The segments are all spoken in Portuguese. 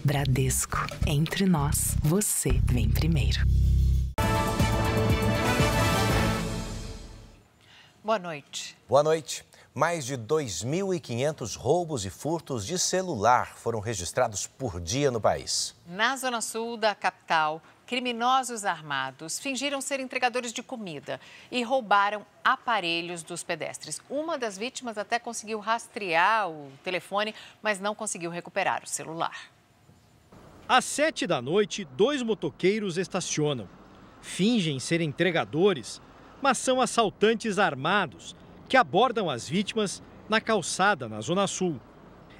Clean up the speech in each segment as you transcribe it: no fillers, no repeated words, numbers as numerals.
Bradesco. Entre nós, você vem primeiro. Boa noite. Boa noite. Mais de 2.500 roubos e furtos de celular foram registrados por dia no país. Na zona sul da capital, criminosos armados fingiram ser entregadores de comida e roubaram aparelhos dos pedestres. Uma das vítimas até conseguiu rastrear o telefone, mas não conseguiu recuperar o celular. Às 7 da noite, 2 motoqueiros estacionam. Fingem ser entregadores, mas são assaltantes armados que abordam as vítimas na calçada, na Zona Sul.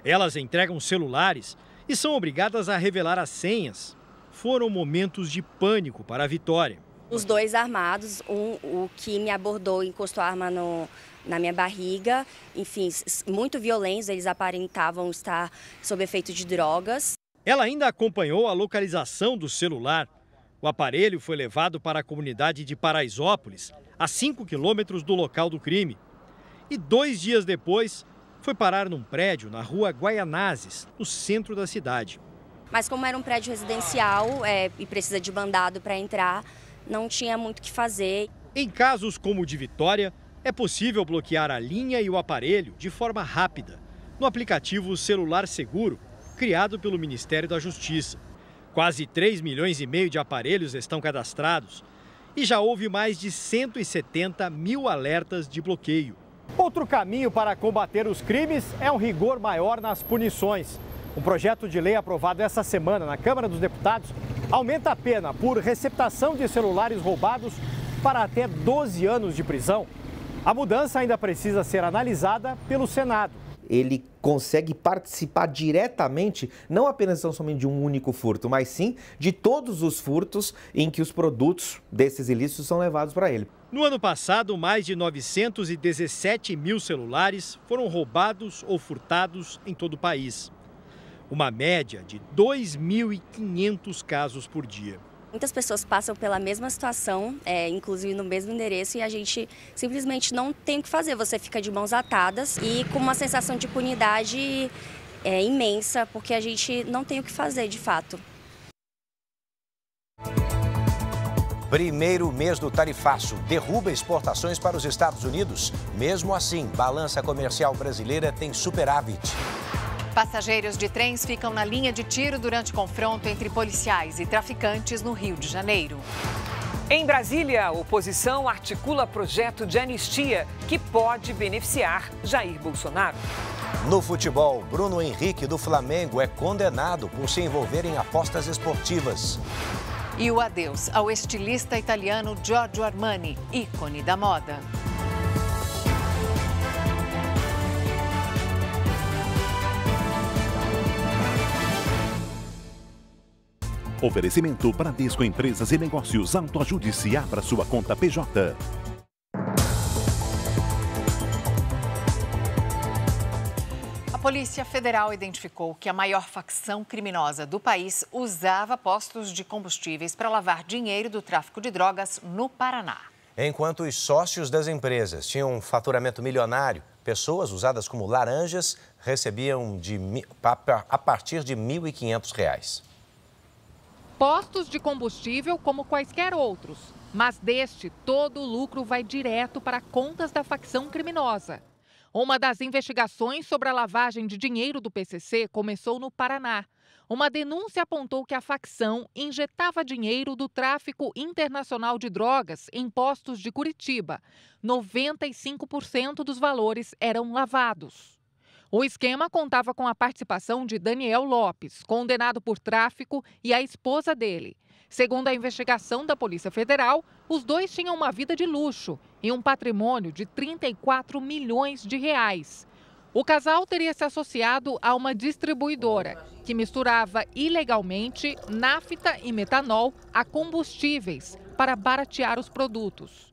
Elas entregam celulares e são obrigadas a revelar as senhas. Foram momentos de pânico para a Vitória. Os 2 armados, o que me abordou encostou a arma na minha barriga, enfim, muito violentos, eles aparentavam estar sob efeito de drogas. Ela ainda acompanhou a localização do celular. O aparelho foi levado para a comunidade de Paraisópolis, a 5 quilômetros do local do crime. E 2 dias depois, foi parar num prédio na rua Guaianazes, no centro da cidade. Mas como era um prédio residencial e precisa de mandado para entrar, não tinha muito o que fazer. Em casos como o de Vitória, é possível bloquear a linha e o aparelho de forma rápida, no aplicativo Celular Seguro, criado pelo Ministério da Justiça. Quase 3,5 milhões de aparelhos estão cadastrados e já houve mais de 170 mil alertas de bloqueio. Outro caminho para combater os crimes é um rigor maior nas punições. Um projeto de lei aprovado essa semana na Câmara dos Deputados aumenta a pena por receptação de celulares roubados para até 12 anos de prisão. A mudança ainda precisa ser analisada pelo Senado. Ele consegue participar diretamente, não apenas tão somente de um único furto, mas sim de todos os furtos em que os produtos desses ilícitos são levados para ele. No ano passado, mais de 917 mil celulares foram roubados ou furtados em todo o país. Uma média de 2.500 casos por dia. Muitas pessoas passam pela mesma situação, inclusive no mesmo endereço, e a gente simplesmente não tem o que fazer. Você fica de mãos atadas e com uma sensação de impunidade imensa, porque a gente não tem o que fazer de fato. Primeiro mês do tarifaço derruba exportações para os Estados Unidos. Mesmo assim, balança comercial brasileira tem superávit. Passageiros de trens ficam na linha de tiro durante confronto entre policiais e traficantes no Rio de Janeiro. Em Brasília, a oposição articula projeto de anistia que pode beneficiar Jair Bolsonaro. No futebol, Bruno Henrique do Flamengo é condenado por se envolver em apostas esportivas. E o adeus ao estilista italiano Giorgio Armani, ícone da moda. Oferecimento Bradesco Empresas e Negócios. Autoajude-se e abra sua conta PJ. A Polícia Federal identificou que a maior facção criminosa do país usava postos de combustíveis para lavar dinheiro do tráfico de drogas no Paraná. Enquanto os sócios das empresas tinham um faturamento milionário, pessoas usadas como laranjas recebiam a partir de R$ 1.500. Postos de combustível como quaisquer outros, mas deste todo o lucro vai direto para contas da facção criminosa. Uma das investigações sobre a lavagem de dinheiro do PCC começou no Paraná. Uma denúncia apontou que a facção injetava dinheiro do tráfico internacional de drogas em postos de Curitiba. 95% dos valores eram lavados. O esquema contava com a participação de Daniel Lopes, condenado por tráfico, e a esposa dele. Segundo a investigação da Polícia Federal, os dois tinham uma vida de luxo e um patrimônio de 34 milhões de reais. O casal teria se associado a uma distribuidora que misturava ilegalmente nafta e metanol a combustíveis para baratear os produtos.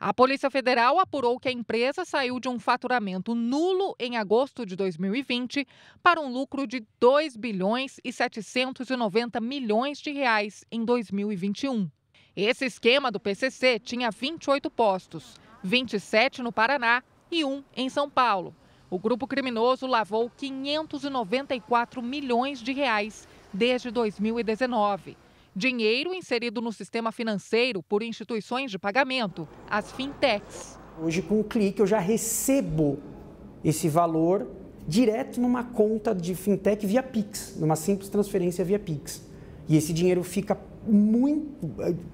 A Polícia Federal apurou que a empresa saiu de um faturamento nulo em agosto de 2020 para um lucro de 2 bilhões e 790 milhões de reais em 2021. Esse esquema do PCC tinha 28 postos, 27 no Paraná e 1 em São Paulo. O grupo criminoso lavou 594 milhões de reais desde 2019. Dinheiro inserido no sistema financeiro por instituições de pagamento, as fintechs. Hoje, com um clique, eu já recebo esse valor direto numa conta de fintech via Pix, numa simples transferência via Pix. E esse dinheiro fica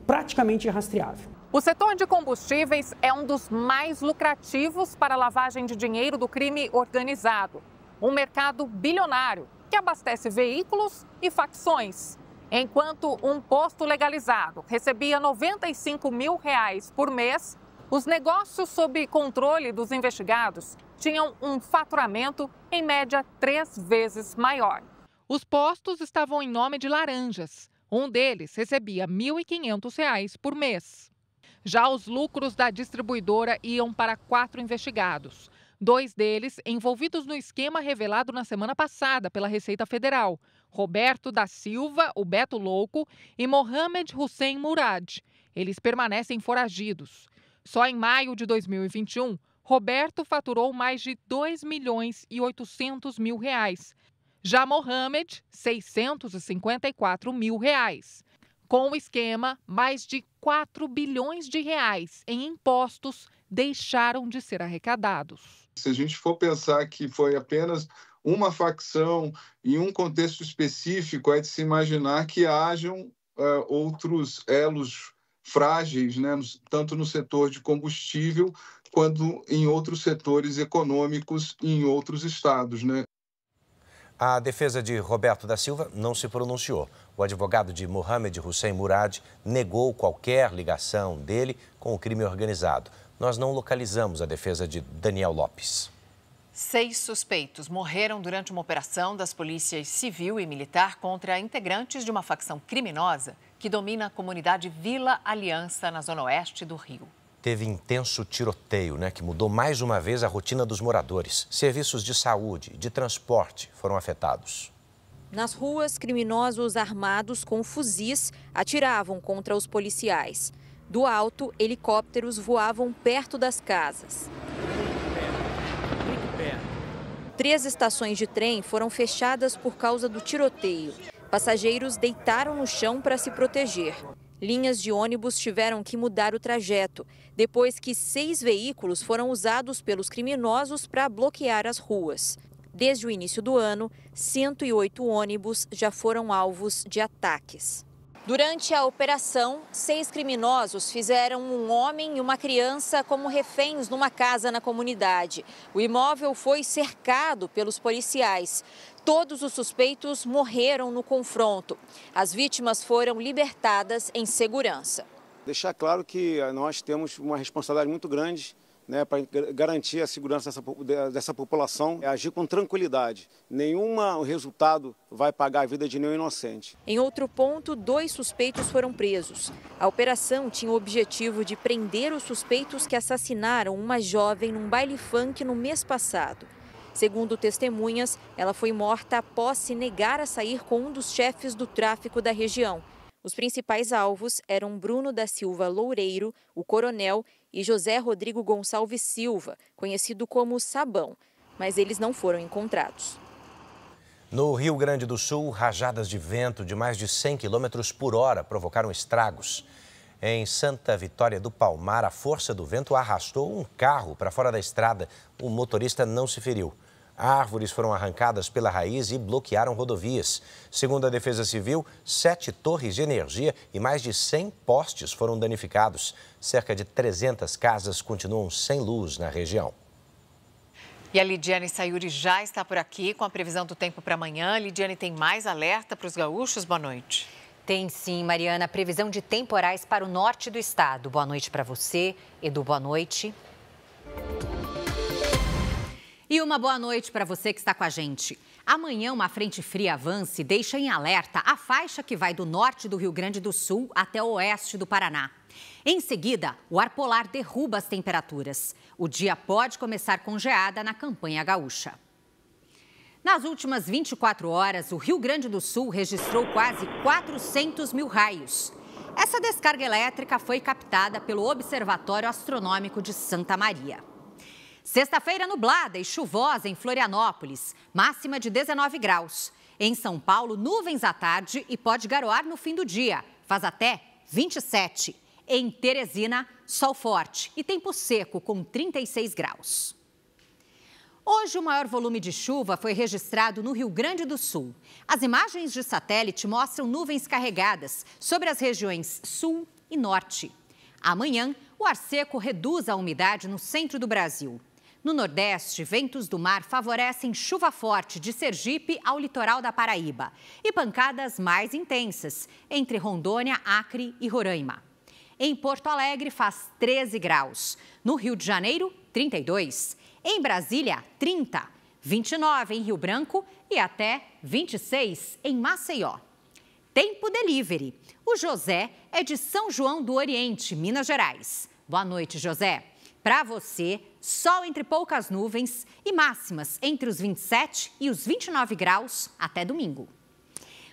praticamente irrastreável. O setor de combustíveis é um dos mais lucrativos para a lavagem de dinheiro do crime organizado. Um mercado bilionário que abastece veículos e facções. Enquanto um posto legalizado recebia R$95 mil por mês, os negócios sob controle dos investigados tinham um faturamento, em média, 3 vezes maior. Os postos estavam em nome de laranjas. Um deles recebia R$ 1.500 por mês. Já os lucros da distribuidora iam para 4 investigados. 2 deles envolvidos no esquema revelado na semana passada pela Receita Federal. Roberto da Silva, o Beto Louco, e Mohamed Hussein Murad. Eles permanecem foragidos. Só em maio de 2021, Roberto faturou mais de R$2.800.000. Já Mohamed, R$654 mil. Com o esquema, mais de R$4 bilhões em impostos deixaram de ser arrecadados. Se a gente for pensar que foi apenas uma facção em um contexto específico, é de se imaginar que hajam outros elos frágeis, né, tanto no setor de combustível quanto em outros setores econômicos e em outros estados, né? A defesa de Roberto da Silva não se pronunciou. O advogado de Mohamed Hussein Murad negou qualquer ligação dele com o crime organizado. Nós não localizamos a defesa de Daniel Lopes. 6 suspeitos morreram durante uma operação das polícias civil e militar contra integrantes de uma facção criminosa que domina a comunidade Vila Aliança, na zona oeste do Rio. Teve intenso tiroteio, que mudou mais uma vez a rotina dos moradores. Serviços de saúde e de transporte foram afetados. Nas ruas, criminosos armados com fuzis atiravam contra os policiais. Do alto, helicópteros voavam perto das casas. 3 estações de trem foram fechadas por causa do tiroteio. Passageiros deitaram no chão para se proteger. Linhas de ônibus tiveram que mudar o trajeto, depois que 6 veículos foram usados pelos criminosos para bloquear as ruas. Desde o início do ano, 108 ônibus já foram alvos de ataques. Durante a operação, 6 criminosos fizeram um homem e uma criança como reféns numa casa na comunidade. O imóvel foi cercado pelos policiais. Todos os suspeitos morreram no confronto. As vítimas foram libertadas em segurança. Deixar claro que nós temos uma responsabilidade muito grande, para garantir a segurança dessa população, agir com tranquilidade. Nenhum resultado vai pagar a vida de nenhum inocente. Em outro ponto, 2 suspeitos foram presos. A operação tinha o objetivo de prender os suspeitos que assassinaram uma jovem num baile funk no mês passado. Segundo testemunhas, ela foi morta após se negar a sair com um dos chefes do tráfico da região. Os principais alvos eram Bruno da Silva Loureiro, o coronel, e José Rodrigo Gonçalves Silva, conhecido como Sabão, mas eles não foram encontrados. No Rio Grande do Sul, rajadas de vento de mais de 100 km por hora provocaram estragos. Em Santa Vitória do Palmar, a força do vento arrastou um carro para fora da estrada. O motorista não se feriu. Árvores foram arrancadas pela raiz e bloquearam rodovias. Segundo a Defesa Civil, 7 torres de energia e mais de 100 postes foram danificados. Cerca de 300 casas continuam sem luz na região. E a Lidiane Sayuri já está por aqui com a previsão do tempo para amanhã. Lidiane, tem mais alerta para os gaúchos? Boa noite. Tem sim, Mariana. Previsão de temporais para o norte do estado. Boa noite para você. Edu, boa noite. E uma boa noite para você que está com a gente. Amanhã, uma frente fria avança e deixa em alerta a faixa que vai do norte do Rio Grande do Sul até o oeste do Paraná. Em seguida, o ar polar derruba as temperaturas. O dia pode começar com geada na campanha gaúcha. Nas últimas 24 horas, o Rio Grande do Sul registrou quase 400 mil raios. Essa descarga elétrica foi captada pelo Observatório Astronômico de Santa Maria. Sexta-feira nublada e chuvosa em Florianópolis, máxima de 19 graus. Em São Paulo, nuvens à tarde e pode garoar no fim do dia. Faz até 27. Em Teresina, sol forte e tempo seco com 36 graus. Hoje, o maior volume de chuva foi registrado no Rio Grande do Sul. As imagens de satélite mostram nuvens carregadas sobre as regiões sul e norte. Amanhã, o ar seco reduz a umidade no centro do Brasil. No Nordeste, ventos do mar favorecem chuva forte de Sergipe ao litoral da Paraíba e pancadas mais intensas entre Rondônia, Acre e Roraima. Em Porto Alegre, faz 13 graus. No Rio de Janeiro, 32. Em Brasília, 30. 29 em Rio Branco e até 26 em Maceió. Tempo Delivery. O José é de São João do Oriente, Minas Gerais. Boa noite, José. Para você, sol entre poucas nuvens e máximas entre os 27 e os 29 graus até domingo.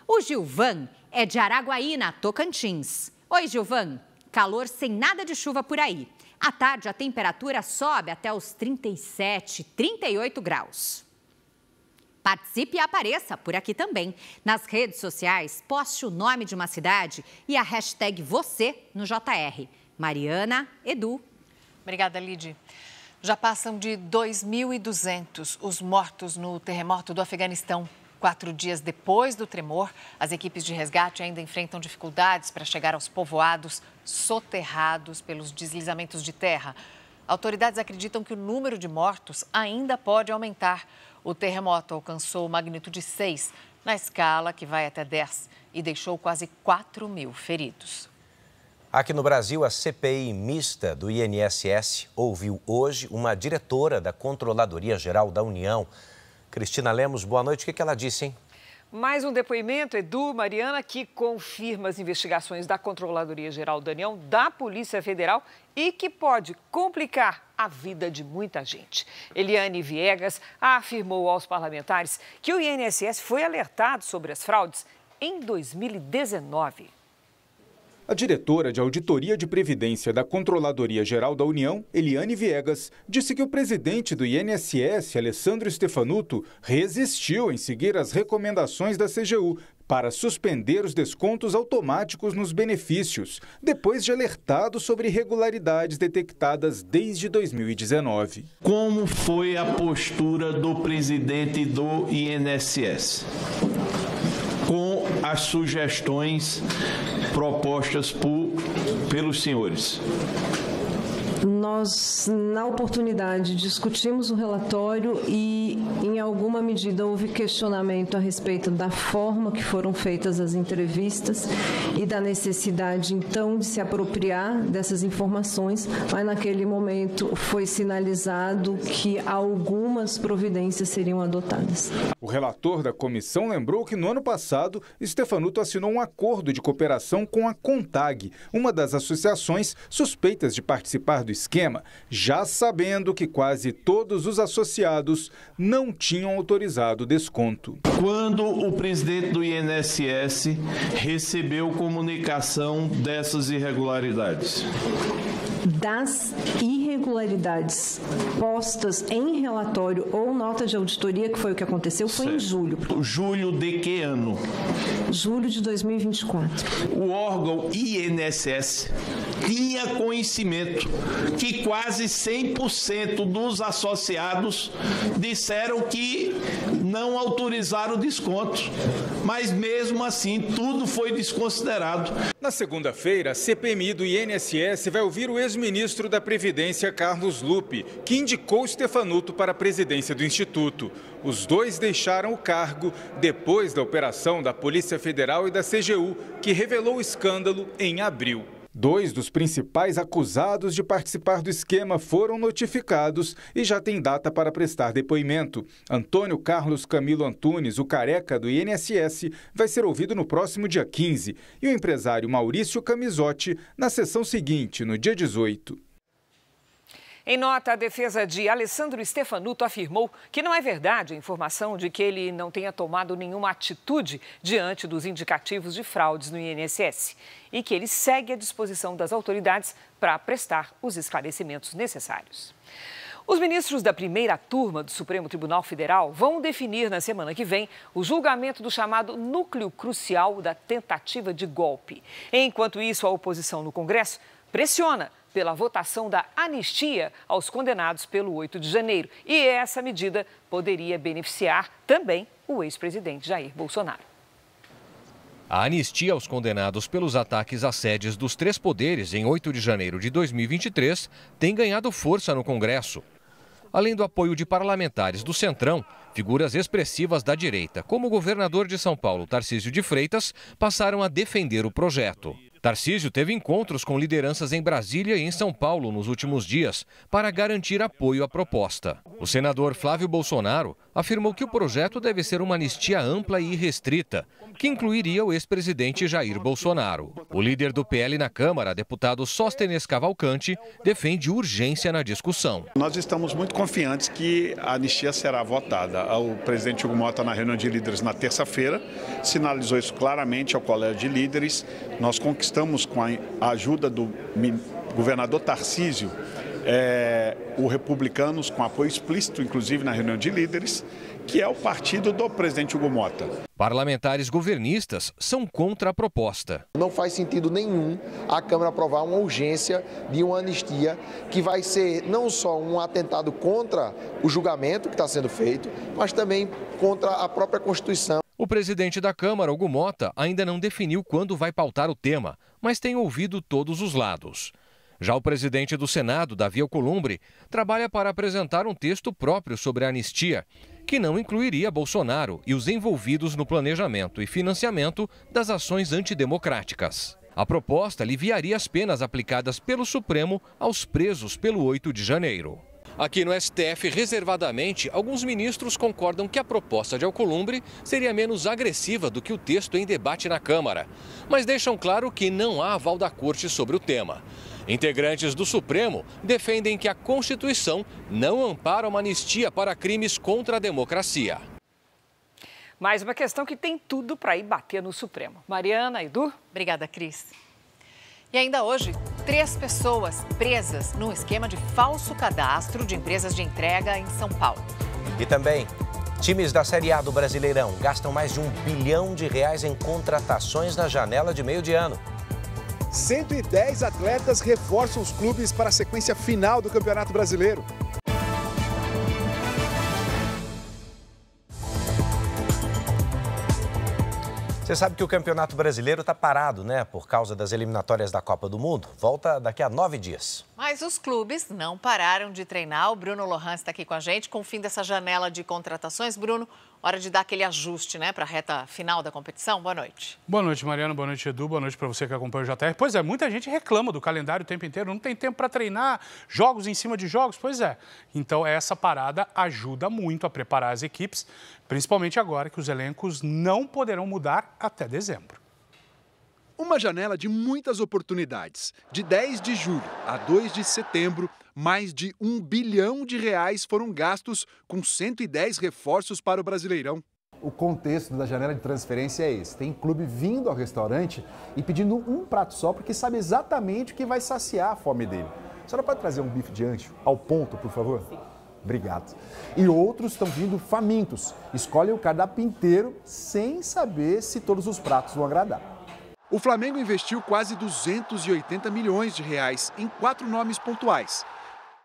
O Gilvan é de Araguaína, Tocantins. Oi, Gilvan. Calor sem nada de chuva por aí. À tarde, a temperatura sobe até os 37, 38 graus. Participe e apareça por aqui também. Nas redes sociais, poste o nome de uma cidade e a hashtag você no JR. Mariana, Edu. Obrigada, Lid. Já passam de 2.200 os mortos no terremoto do Afeganistão. 4 dias depois do tremor, as equipes de resgate ainda enfrentam dificuldades para chegar aos povoados soterrados pelos deslizamentos de terra. Autoridades acreditam que o número de mortos ainda pode aumentar. O terremoto alcançou magnitude 6, na escala que vai até 10, e deixou quase 4.000 feridos. Aqui no Brasil, a CPI mista do INSS ouviu hoje uma diretora da Controladoria Geral da União. Cristina Lemos, boa noite. O que ela disse, hein? Mais um depoimento, Edu, Mariana, que confirma as investigações da Controladoria Geral da União, da Polícia Federal e que pode complicar a vida de muita gente. Eliane Viegas afirmou aos parlamentares que o INSS foi alertado sobre as fraudes em 2019. A diretora de Auditoria de Previdência da Controladoria Geral da União, Eliane Viegas, disse que o presidente do INSS, Alessandro Stefanuto, resistiu em seguir as recomendações da CGU para suspender os descontos automáticos nos benefícios, depois de alertado sobre irregularidades detectadas desde 2019. Como foi a postura do presidente do INSS? Com as sugestões propostas pelos senhores. Nós, na oportunidade, discutimos o relatório e, em alguma medida, houve questionamento a respeito da forma que foram feitas as entrevistas e da necessidade, então, de se apropriar dessas informações, mas, naquele momento, foi sinalizado que algumas providências seriam adotadas. O relator da comissão lembrou que, no ano passado, Stefanuto assinou um acordo de cooperação com a CONTAG, uma das associações suspeitas de participar do esquema, já sabendo que quase todos os associados não tinham autorizado o desconto. Quando o presidente do INSS recebeu comunicação dessas irregularidades? Das irregularidades postas em relatório ou nota de auditoria, que foi o que aconteceu, foi certo. Em julho. Julho de que ano? Julho de 2024. O órgão INSS tinha conhecimento que quase 100% dos associados disseram que não autorizaram o desconto, mas mesmo assim tudo foi desconsiderado. Na segunda-feira, a CPMI do INSS vai ouvir o ex-ministro da Previdência, Carlos Lupe, que indicou Stefanuto para a presidência do Instituto. Os dois deixaram o cargo depois da operação da Polícia Federal e da CGU, que revelou o escândalo em abril. 2 dos principais acusados de participar do esquema foram notificados e já têm data para prestar depoimento. Antônio Carlos Camilo Antunes, o careca do INSS, vai ser ouvido no próximo dia 15 e o empresário Maurício Camisotti na sessão seguinte, no dia 18. Em nota, a defesa de Alessandro Stefanuto afirmou que não é verdade a informação de que ele não tenha tomado nenhuma atitude diante dos indicativos de fraudes no INSS e que ele segue à disposição das autoridades para prestar os esclarecimentos necessários. Os ministros da primeira turma do Supremo Tribunal Federal vão definir na semana que vem o julgamento do chamado núcleo crucial da tentativa de golpe. Enquanto isso, a oposição no Congresso pressiona pela votação da anistia aos condenados pelo 8 de janeiro. E essa medida poderia beneficiar também o ex-presidente Jair Bolsonaro. A anistia aos condenados pelos ataques às sedes dos três poderes em 8 de janeiro de 2023 tem ganhado força no Congresso. Além do apoio de parlamentares do Centrão, figuras expressivas da direita, como o governador de São Paulo, Tarcísio de Freitas, passaram a defender o projeto. Tarcísio teve encontros com lideranças em Brasília e em São Paulo nos últimos dias para garantir apoio à proposta. O senador Flávio Bolsonaro afirmou que o projeto deve ser uma anistia ampla e irrestrita, que incluiria o ex-presidente Jair Bolsonaro. O líder do PL na Câmara, deputado Sóstenes Cavalcante, defende urgência na discussão. Nós estamos muito confiantes que a anistia será votada. O presidente Hugo Mota, na reunião de líderes na terça-feira, sinalizou isso claramente ao colégio de líderes. Nós conquistamos, com a ajuda do governador Tarcísio, o Republicanos, com apoio explícito, inclusive na reunião de líderes, que é o partido do presidente Hugo Mota. Parlamentares governistas são contra a proposta. Não faz sentido nenhum a Câmara aprovar uma urgência de uma anistia que vai ser não só um atentado contra o julgamento que está sendo feito, mas também contra a própria Constituição. O presidente da Câmara, Hugo Mota, ainda não definiu quando vai pautar o tema, mas tem ouvido todos os lados. Já o presidente do Senado, Davi Alcolumbre, trabalha para apresentar um texto próprio sobre a anistia, que não incluiria Bolsonaro e os envolvidos no planejamento e financiamento das ações antidemocráticas. A proposta aliviaria as penas aplicadas pelo Supremo aos presos pelo 8 de janeiro. Aqui no STF, reservadamente, alguns ministros concordam que a proposta de Alcolumbre seria menos agressiva do que o texto em debate na Câmara, mas deixam claro que não há aval da Corte sobre o tema. Integrantes do Supremo defendem que a Constituição não ampara uma anistia para crimes contra a democracia. Mais uma questão que tem tudo para ir bater no Supremo. Mariana, Edu? Obrigada, Cris. E ainda hoje, 3 pessoas presas num esquema de falso cadastro de empresas de entrega em São Paulo. E também, times da Série A do Brasileirão gastam mais de R$1 bilhão em contratações na janela de meio de ano. 110 atletas reforçam os clubes para a sequência final do Campeonato Brasileiro. Você sabe que o Campeonato Brasileiro está parado, né? Por causa das eliminatórias da Copa do Mundo. Volta daqui a 9 dias. Mas os clubes não pararam de treinar. O Bruno Lohan está aqui com a gente. Com o fim dessa janela de contratações, Bruno, hora de dar aquele ajuste, né, para a reta final da competição. Boa noite. Boa noite, Mariana. Boa noite, Edu. Boa noite para você que acompanha o JR. Pois é, muita gente reclama do calendário o tempo inteiro. Não tem tempo para treinar, jogos em cima de jogos. Pois é. Então, essa parada ajuda muito a preparar as equipes, principalmente agora que os elencos não poderão mudar até dezembro. Uma janela de muitas oportunidades. De 10 de julho a 2 de setembro, mais de R$1 bilhão foram gastos com 110 reforços para o Brasileirão. O contexto da janela de transferência é esse. Tem clube vindo ao restaurante e pedindo um prato só porque sabe exatamente o que vai saciar a fome dele. A senhora pode trazer um bife de ancho ao ponto, por favor? Sim. Obrigado. E outros estão vindo famintos. Escolhem o cardápio inteiro sem saber se todos os pratos vão agradar. O Flamengo investiu quase R$280 milhões em 4 nomes pontuais.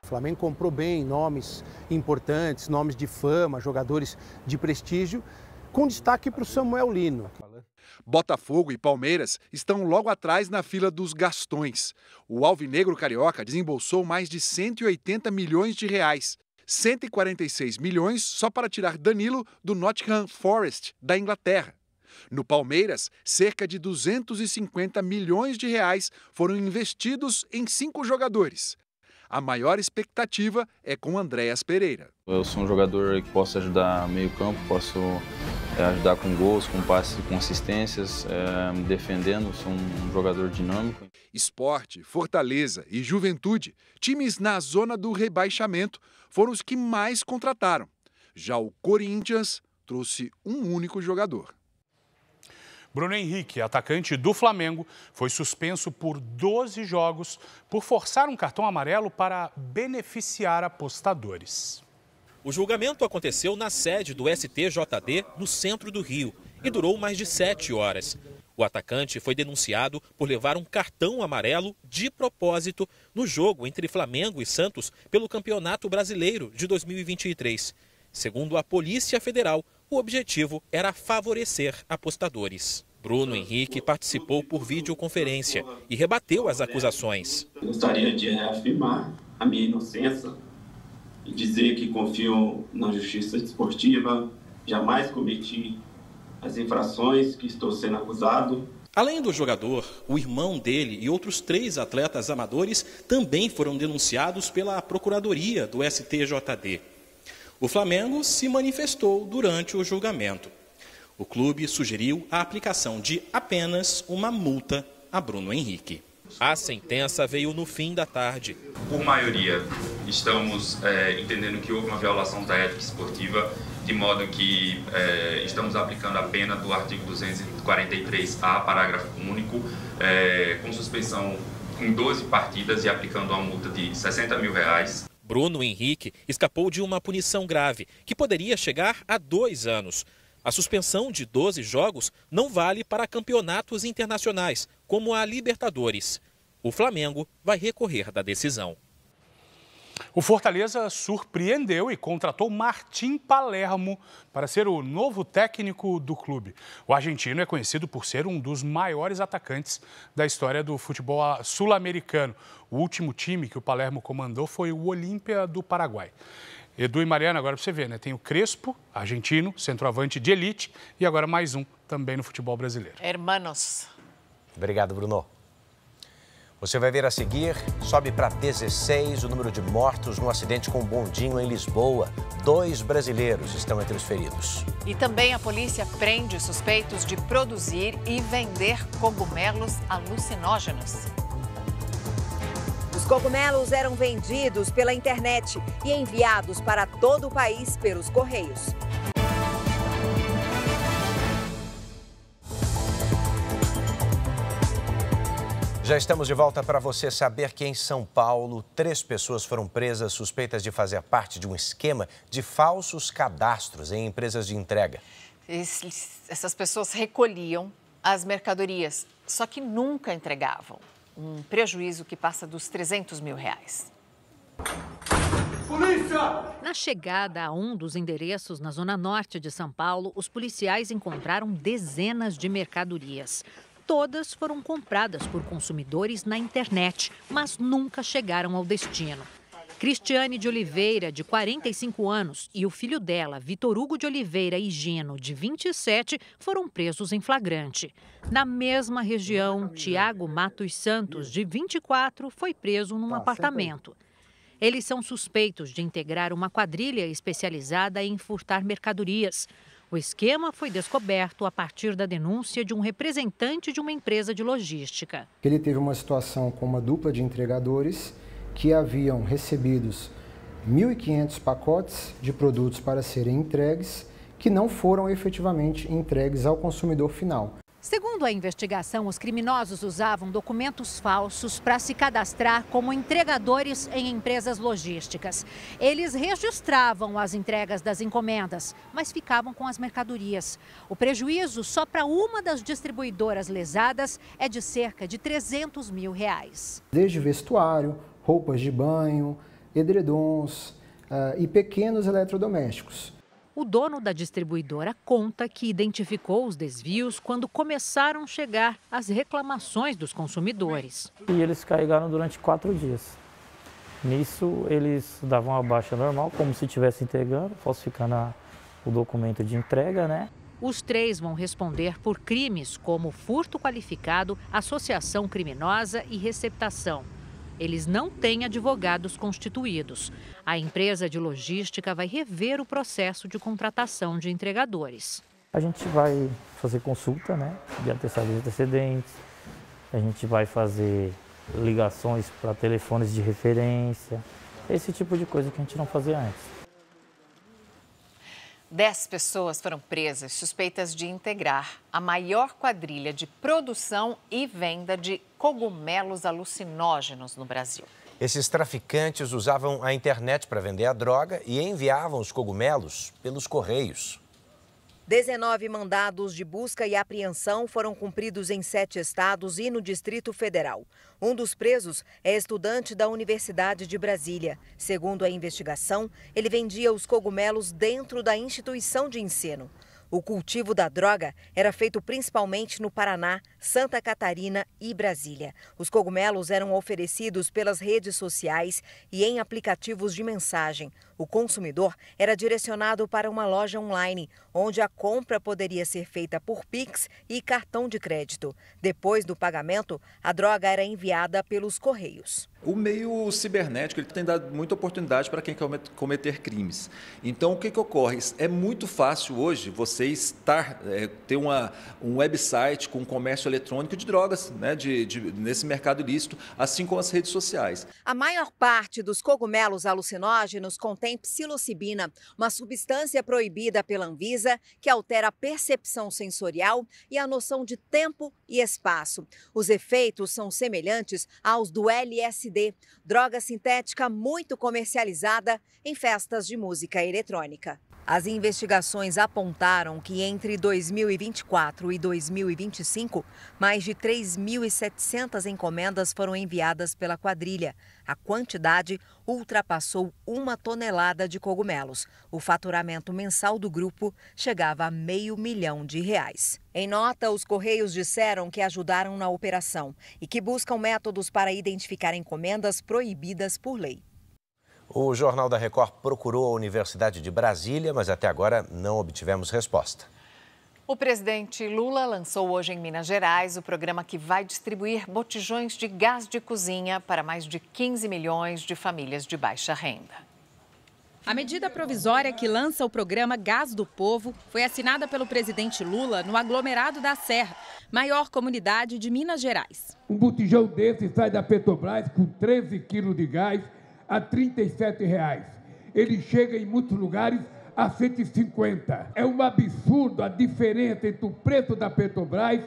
O Flamengo comprou bem nomes importantes, nomes de fama, jogadores de prestígio, com destaque para o Samuel Lino. Botafogo e Palmeiras estão logo atrás na fila dos gastões. O alvinegro carioca desembolsou mais de R$180 milhões. 146 milhões só para tirar Danilo do Nottingham Forest, da Inglaterra. No Palmeiras, cerca de R$250 milhões foram investidos em 5 jogadores. A maior expectativa é com Andréas Pereira. Eu sou um jogador que posso ajudar meio campo, posso ajudar com gols, com passes, com assistências, defendendo, sou um jogador dinâmico. Sport, Fortaleza e Juventude, times na zona do rebaixamento, foram os que mais contrataram. Já o Corinthians trouxe um único jogador. Bruno Henrique, atacante do Flamengo, foi suspenso por 12 jogos por forçar um cartão amarelo para beneficiar apostadores. O julgamento aconteceu na sede do STJD, no centro do Rio, e durou mais de 7 horas. O atacante foi denunciado por levar um cartão amarelo de propósito no jogo entre Flamengo e Santos pelo Campeonato Brasileiro de 2023. Segundo a Polícia Federal, o objetivo era favorecer apostadores. Bruno Henrique participou por videoconferência e rebateu as acusações. Eu gostaria de reafirmar a minha inocência e dizer que confio na justiça esportiva, jamais cometi as infrações que estou sendo acusado. Além do jogador, o irmão dele e outros 3 atletas amadores também foram denunciados pela Procuradoria do STJD. O Flamengo se manifestou durante o julgamento. O clube sugeriu a aplicação de apenas uma multa a Bruno Henrique. A sentença veio no fim da tarde. Por maioria, estamos entendendo que houve uma violação da ética esportiva, de modo que estamos aplicando a pena do artigo 243A, parágrafo único, com suspensão em 12 partidas e aplicando uma multa de R$60 mil. Bruno Henrique escapou de uma punição grave, que poderia chegar a 2 anos. A suspensão de 12 jogos não vale para campeonatos internacionais, como a Libertadores. O Flamengo vai recorrer da decisão. O Fortaleza surpreendeu e contratou Martim Palermo para ser o novo técnico do clube. O argentino é conhecido por ser um dos maiores atacantes da história do futebol sul-americano. O último time que o Palermo comandou foi o Olímpia do Paraguai. Edu e Mariana, agora para você ver, né? Tem o Crespo, argentino, centroavante de elite, e agora mais um também no futebol brasileiro. Hermanos. Obrigado, Bruno. Você vai ver a seguir, sobe para 16 o número de mortos no acidente com um bondinho em Lisboa. 2 brasileiros estão entre os feridos. E também a polícia prende suspeitos de produzir e vender cogumelos alucinógenos. Os cogumelos eram vendidos pela internet e enviados para todo o país pelos correios. Já estamos de volta para você saber que em São Paulo, 3 pessoas foram presas suspeitas de fazer parte de um esquema de falsos cadastros em empresas de entrega. Essas pessoas recolhiam as mercadorias, só que nunca entregavam. Um prejuízo que passa dos R$300 mil. Polícia! Na chegada a um dos endereços na zona norte de São Paulo, os policiais encontraram dezenas de mercadorias. Todas foram compradas por consumidores na internet, mas nunca chegaram ao destino. Cristiane de Oliveira, de 45 anos, e o filho dela, Vitor Hugo de Oliveira e Gino, de 27, foram presos em flagrante. Na mesma região, Tiago Matos Santos, de 24, foi preso num apartamento. Eles são suspeitos de integrar uma quadrilha especializada em furtar mercadorias. O esquema foi descoberto a partir da denúncia de um representante de uma empresa de logística. Ele teve uma situação com uma dupla de entregadores que haviam recebidos 1.500 pacotes de produtos para serem entregues, que não foram efetivamente entregues ao consumidor final. Segundo a investigação, os criminosos usavam documentos falsos para se cadastrar como entregadores em empresas logísticas. Eles registravam as entregas das encomendas, mas ficavam com as mercadorias. O prejuízo só para uma das distribuidoras lesadas é de cerca de R$300 mil. Desde vestuário, roupas de banho, edredons e pequenos eletrodomésticos. O dono da distribuidora conta que identificou os desvios quando começaram a chegar as reclamações dos consumidores. E eles carregaram durante 4 dias. Nisso, eles davam a baixa normal, como se estivesse entregando, falsificando o documento de entrega, né? Os 3 vão responder por crimes como furto qualificado, associação criminosa e receptação. Eles não têm advogados constituídos. A empresa de logística vai rever o processo de contratação de entregadores. A gente vai fazer consulta, né, de antecedentes, a gente vai fazer ligações para telefones de referência, esse tipo de coisa que a gente não fazia antes. 10 pessoas foram presas suspeitas de integrar a maior quadrilha de produção e venda de cogumelos alucinógenos no Brasil. Esses traficantes usavam a internet para vender a droga e enviavam os cogumelos pelos correios. 19 mandados de busca e apreensão foram cumpridos em 7 estados e no Distrito Federal. Um dos presos é estudante da Universidade de Brasília. Segundo a investigação, ele vendia os cogumelos dentro da instituição de ensino. O cultivo da droga era feito principalmente no Paraná, Santa Catarina e Brasília. Os cogumelos eram oferecidos pelas redes sociais e em aplicativos de mensagem. O consumidor era direcionado para uma loja online, onde a compra poderia ser feita por Pix e cartão de crédito. Depois do pagamento, a droga era enviada pelos correios. O meio cibernético ele tem dado muita oportunidade para quem quer cometer crimes. Então, o que ocorre? É muito fácil hoje você ter um website com comércio eletrônico de drogas, né, nesse mercado ilícito, assim como as redes sociais. A maior parte dos cogumelos alucinógenos contém psilocibina, uma substância proibida pela Anvisa que altera a percepção sensorial e a noção de tempo e espaço. Os efeitos são semelhantes aos do LSD, droga sintética muito comercializada em festas de música eletrônica. As investigações apontaram que entre 2024 e 2025, mais de 3.700 encomendas foram enviadas pela quadrilha. A quantidade ultrapassou 1 tonelada de cogumelos. O faturamento mensal do grupo chegava a R$500 milhão. Em nota, os Correios disseram que ajudaram na operação e que buscam métodos para identificar encomendas proibidas por lei. O Jornal da Record procurou a Universidade de Brasília, mas até agora não obtivemos resposta. O presidente Lula lançou hoje em Minas Gerais o programa que vai distribuir botijões de gás de cozinha para mais de 15 milhões de famílias de baixa renda. A medida provisória que lança o programa Gás do Povo foi assinada pelo presidente Lula no aglomerado da Serra, maior comunidade de Minas Gerais. Um botijão desse sai da Petrobras com 13 quilos de gás a R$ 37,00. Ele chega em muitos lugares a 150. É um absurdo a diferença entre o preço da Petrobras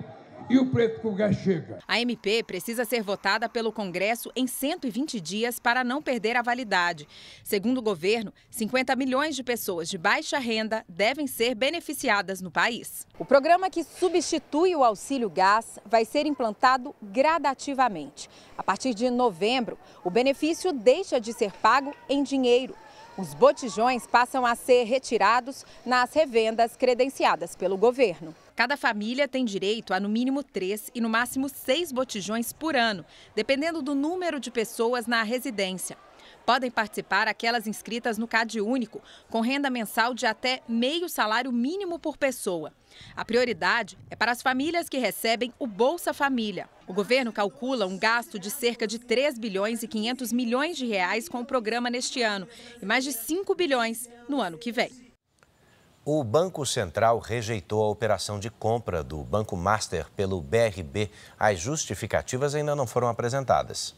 e o preço que o gás chega. A MP precisa ser votada pelo Congresso em 120 dias para não perder a validade. Segundo o governo, 50 milhões de pessoas de baixa renda devem ser beneficiadas no país. O programa que substitui o auxílio gás vai ser implantado gradativamente. A partir de novembro, o benefício deixa de ser pago em dinheiro. Os botijões passam a ser retirados nas revendas credenciadas pelo governo. Cada família tem direito a no mínimo 3 e no máximo 6 botijões por ano, dependendo do número de pessoas na residência. Podem participar aquelas inscritas no CadÚnico, com renda mensal de até meio salário mínimo por pessoa. A prioridade é para as famílias que recebem o Bolsa Família. O governo calcula um gasto de cerca de 3 bilhões e 500 milhões de reais com o programa neste ano e mais de 5 bilhões no ano que vem. O Banco Central rejeitou a operação de compra do Banco Master pelo BRB. As justificativas ainda não foram apresentadas.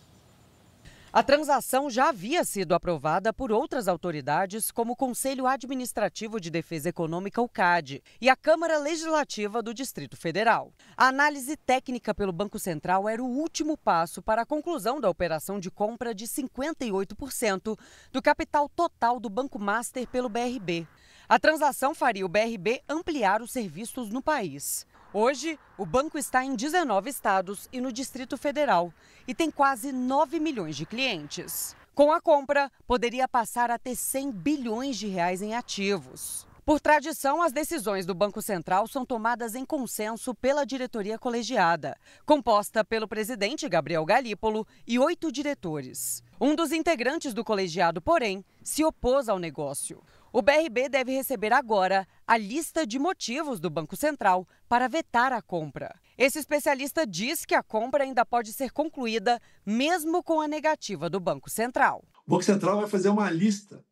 A transação já havia sido aprovada por outras autoridades, como o Conselho Administrativo de Defesa Econômica, o CAD, e a Câmara Legislativa do Distrito Federal. A análise técnica pelo Banco Central era o último passo para a conclusão da operação de compra de 58% do capital total do Banco Master pelo BRB. A transação faria o BRB ampliar os serviços no país. Hoje, o banco está em 19 estados e no Distrito Federal e tem quase 9 milhões de clientes. Com a compra, poderia passar a ter 100 bilhões de reais em ativos. Por tradição, as decisões do Banco Central são tomadas em consenso pela diretoria colegiada, composta pelo presidente Gabriel Galípolo e 8 diretores. Um dos integrantes do colegiado, porém, se opôs ao negócio. O BRB deve receber agora a lista de motivos do Banco Central para vetar a compra. Esse especialista diz que a compra ainda pode ser concluída mesmo com a negativa do Banco Central. O Banco Central vai fazer uma lista,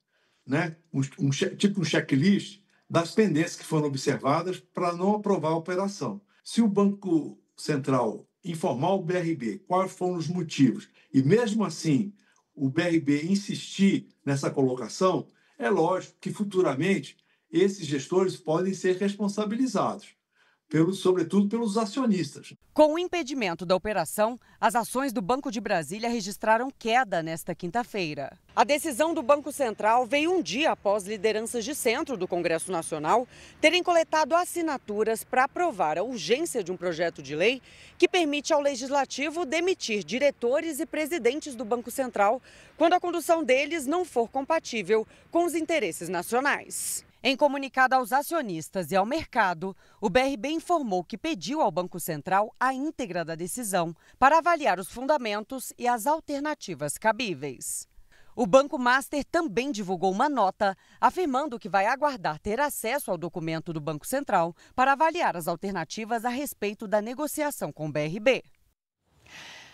né? Tipo um checklist das pendências que foram observadas para não aprovar a operação. Se o Banco Central informar o BRB quais foram os motivos e mesmo assim o BRB insistir nessa colocação, é lógico que futuramente esses gestores podem ser responsabilizados, sobretudo pelos acionistas. Com o impedimento da operação, as ações do Banco de Brasília registraram queda nesta quinta-feira. A decisão do Banco Central veio um dia após lideranças de centro do Congresso Nacional terem coletado assinaturas para aprovar a urgência de um projeto de lei que permite ao Legislativo demitir diretores e presidentes do Banco Central quando a condução deles não for compatível com os interesses nacionais. Em comunicado aos acionistas e ao mercado, o BRB informou que pediu ao Banco Central a íntegra da decisão para avaliar os fundamentos e as alternativas cabíveis. O Banco Master também divulgou uma nota afirmando que vai aguardar ter acesso ao documento do Banco Central para avaliar as alternativas a respeito da negociação com o BRB.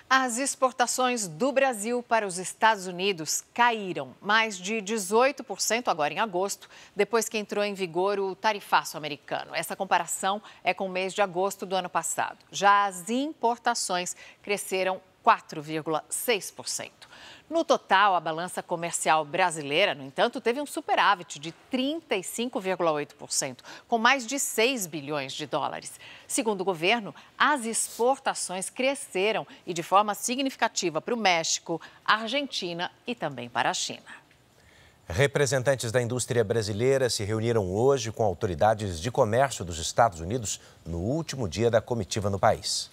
As exportações do Brasil para os Estados Unidos caíram mais de 18% agora em agosto, depois que entrou em vigor o tarifaço americano. Essa comparação é com o mês de agosto do ano passado. Já as importações cresceram 4,6%. No total, a balança comercial brasileira, no entanto, teve um superávit de 35,8%, com mais de 6 bilhões de dólares. Segundo o governo, as exportações cresceram e de forma significativa para o México, a Argentina e também para a China. Representantes da indústria brasileira se reuniram hoje com autoridades de comércio dos Estados Unidos no último dia da comitiva no país.